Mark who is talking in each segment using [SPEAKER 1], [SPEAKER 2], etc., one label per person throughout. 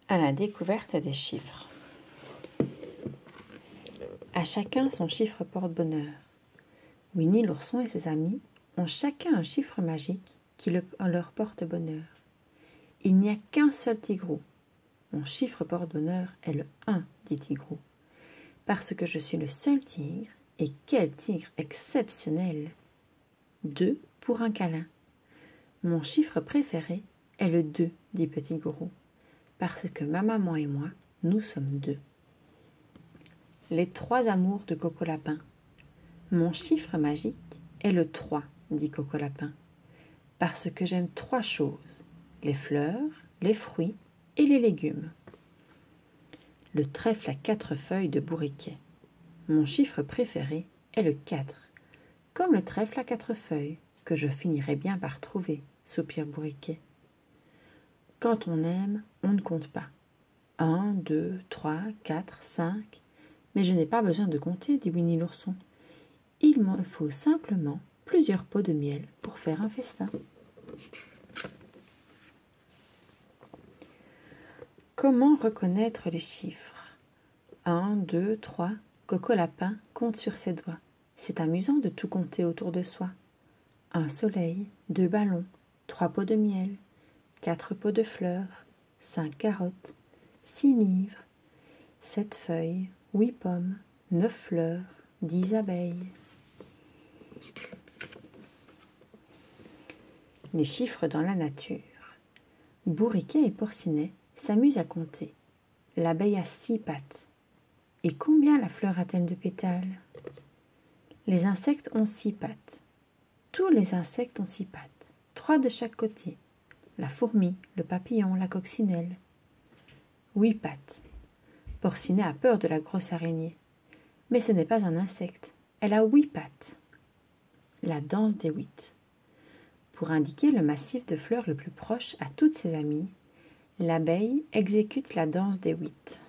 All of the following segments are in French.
[SPEAKER 1] À la découverte des chiffres. À chacun son chiffre porte-bonheur. Winnie l'ourson et ses amis ont chacun un chiffre magique qui leur porte bonheur. Il n'y a qu'un seul Tigrou. Mon chiffre porte-bonheur est le 1, dit Tigrou. Parce que je suis le seul tigre, et quel tigre exceptionnel! 2 pour un câlin. Mon chiffre préféré est le 2, dit Petit Gourou. Parce que ma maman et moi, nous sommes 2. Les 3 amours de Coco Lapin. Mon chiffre magique est le 3, dit Coco Lapin. Parce que j'aime 3 choses, les fleurs, les fruits et les légumes. Le trèfle à 4 feuilles de bourriquet. Mon chiffre préféré est le 4, comme le trèfle à 4 feuilles, que je finirai bien par trouver, soupire Bourriquet. Quand on aime, on ne compte pas. 1, 2, 3, 4, 5. Mais je n'ai pas besoin de compter, dit Winnie l'ourson. Il me faut simplement plusieurs pots de miel pour faire un festin. Comment reconnaître les chiffres? 1, 2, 3. Coco Lapin compte sur ses doigts. C'est amusant de tout compter autour de soi. 1 soleil, 2 ballons, 3 pots de miel, 4 pots de fleurs, 5 carottes, 6 livres, 7 feuilles, 8 pommes, 9 fleurs, 10 abeilles. Les chiffres dans la nature. Bourriquet et Porcinet s'amusent à compter. L'abeille a 6 pattes. Et combien la fleur a-t-elle de pétales? Les insectes ont 6 pattes. Tous les insectes ont 6 pattes, 3 de chaque côté. La fourmi, le papillon, la coccinelle. 8 pattes. Porcinet a peur de la grosse araignée. Mais ce n'est pas un insecte. Elle a 8 pattes. La danse des 8. Pour indiquer le massif de fleurs le plus proche à toutes ses amies, l'abeille exécute la danse des 8.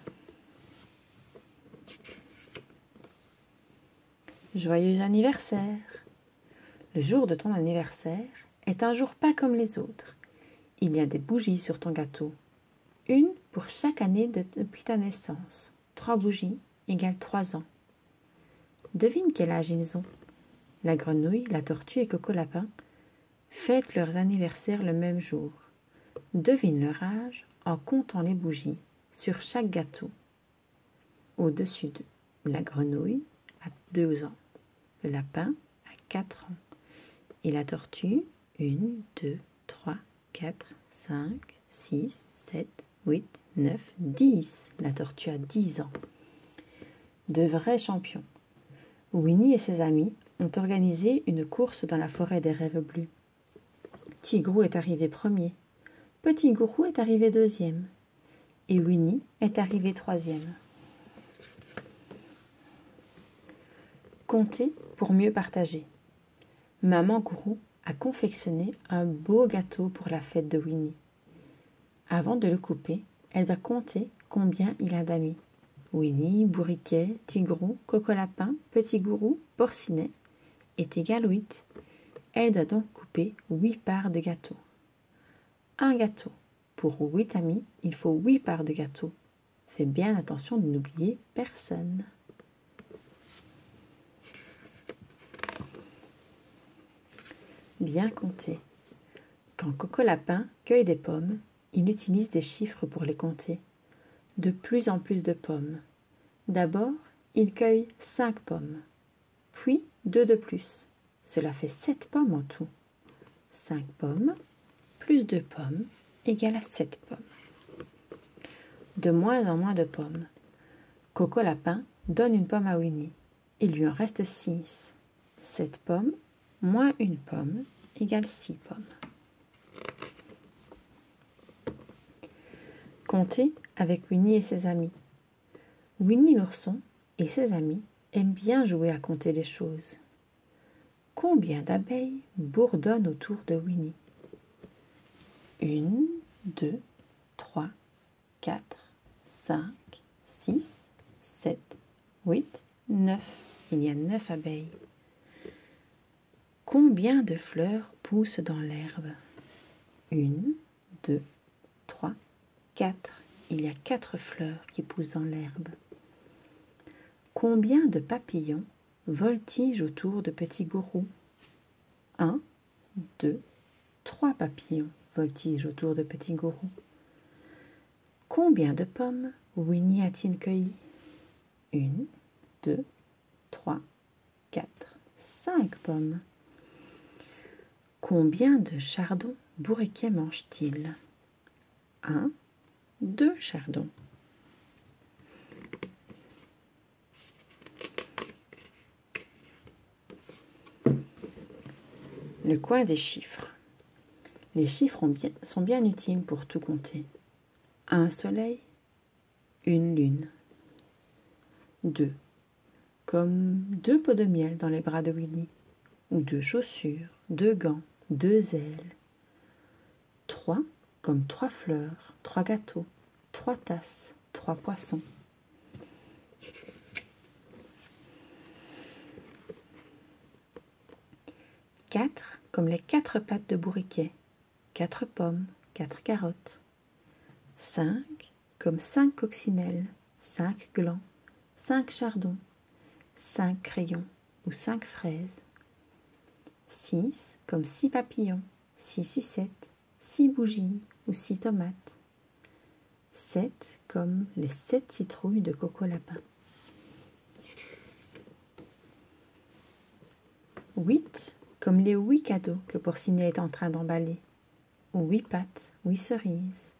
[SPEAKER 1] Joyeux anniversaire! Le jour de ton anniversaire est un jour pas comme les autres. Il y a des bougies sur ton gâteau. Une pour chaque année depuis ta naissance. 3 bougies égale 3 ans. Devine quel âge ils ont. La grenouille, la tortue et Coco Lapin fêtent leurs anniversaires le même jour. Devine leur âge en comptant les bougies sur chaque gâteau. Au-dessus d'eux, la grenouille a 2 ans. Le lapin a 4 ans. Et la tortue, 1, 2, 3, 4, 5, 6, 7, 8, 9, 10. La tortue a 10 ans. De vrais champions. Winnie et ses amis ont organisé une course dans la forêt des rêves bleus. Tigrou est arrivé premier. Petit Gourou est arrivé deuxième. Et Winnie est arrivé troisième. Compter pour mieux partager. Maman Gourou a confectionné un beau gâteau pour la fête de Winnie. Avant de le couper, elle doit compter combien il a d'amis. Winnie, Bourriquet, Tigrou, Coco Lapin, Petit Gourou, Porcinet est égal 8. Elle doit donc couper 8 parts de gâteau. Un gâteau. Pour 8 amis, il faut 8 parts de gâteau. Fais bien attention de n'oublier personne. Bien compter. Quand Coco Lapin cueille des pommes, il utilise des chiffres pour les compter. De plus en plus de pommes. D'abord, il cueille 5 pommes, puis 2 de plus. Cela fait 7 pommes en tout. 5 pommes plus 2 pommes égale à 7 pommes. De moins en moins de pommes. Coco Lapin donne une pomme à Winnie. Il lui en reste 6. 7 pommes moins une pomme égale 6 pommes. Compter avec Winnie et ses amis. Winnie l'ourson et ses amis aiment bien jouer à compter les choses. Combien d'abeilles bourdonnent autour de Winnie? 1, 2, 3, 4, 5, 6, 7, 8, 9. Il y a 9 abeilles. Combien de fleurs poussent dans l'herbe? 1, 2, 3, 4. il y a 4 fleurs qui poussent dans l'herbe. Combien de papillons voltigent autour de Petit Gourou? 1, 2, 3 papillons voltigent autour de Petit Gourou. Combien de pommes Winnie a-t-il cueilli? 1, 2, 3, 4, 5 pommes. Combien de chardons Bourriquet mange-t-il? 1, 2 chardons. Le coin des chiffres. Les chiffres sont bien utiles pour tout compter. 1 soleil, 1 lune. 2, comme 2 pots de miel dans les bras de Winnie, ou 2 chaussures, 2 gants, 2 ailes. 3, comme 3 fleurs, 3 gâteaux, 3 tasses, 3 poissons. 4, comme les 4 pattes de Bourriquet, 4 pommes, 4 carottes. 5, comme 5 coccinelles, 5 glands, 5 chardons, 5 crayons ou 5 fraises. 6, comme 6 papillons, 6 sucettes, 6 bougies ou 6 tomates. 7, comme les 7 citrouilles de Coco Lapin. 8, comme les 8 cadeaux que Porcinet est en train d'emballer, ou 8 pâtes, 8 cerises.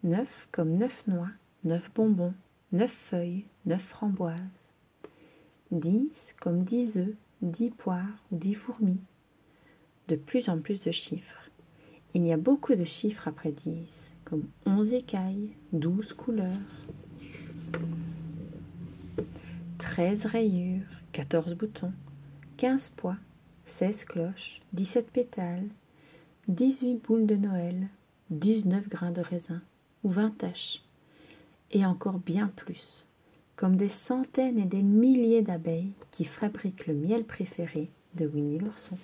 [SPEAKER 1] 9, comme 9 noix, 9 bonbons, 9 feuilles, 9 framboises. 10, comme 10 œufs, 10 poires ou 10 fourmis. De plus en plus de chiffres. Il y a beaucoup de chiffres après 10, comme 11 écailles, 12 couleurs, 13 rayures, 14 boutons, 15 pois, 16 cloches, 17 pétales, 18 boules de Noël, 19 grains de raisin ou 20 taches, et encore bien plus, comme des centaines et des milliers d'abeilles qui fabriquent le miel préféré de Winnie l'ourson.